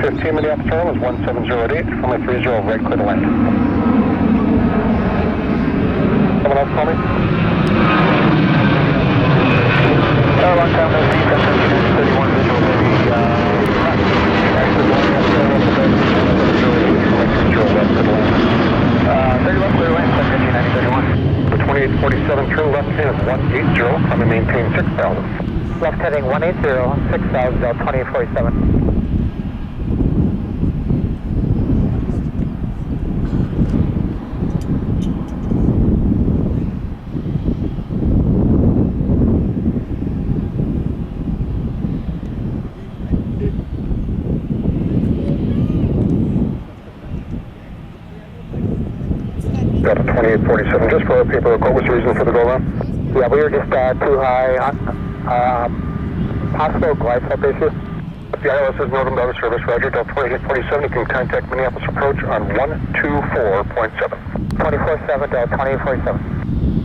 15 Minneapolis Terminal is 1708, runway 30, right clear to land. Someone else call me? Long time no see, 31 visual, maybe, actually going up there, 31 clear land, 750, 931. The 2847, turn left hand is 180, runway maintain 6,000. Left heading 180, 6,000, 2847. Got a 2847, just for our paperwork, what was the reason for the go-around? Yeah, we were just too high. Possible glide slope issue. The ILS is noted out of service, Roger. Delta 2847, you can contact Minneapolis approach on 124.7. 24-7, 2847.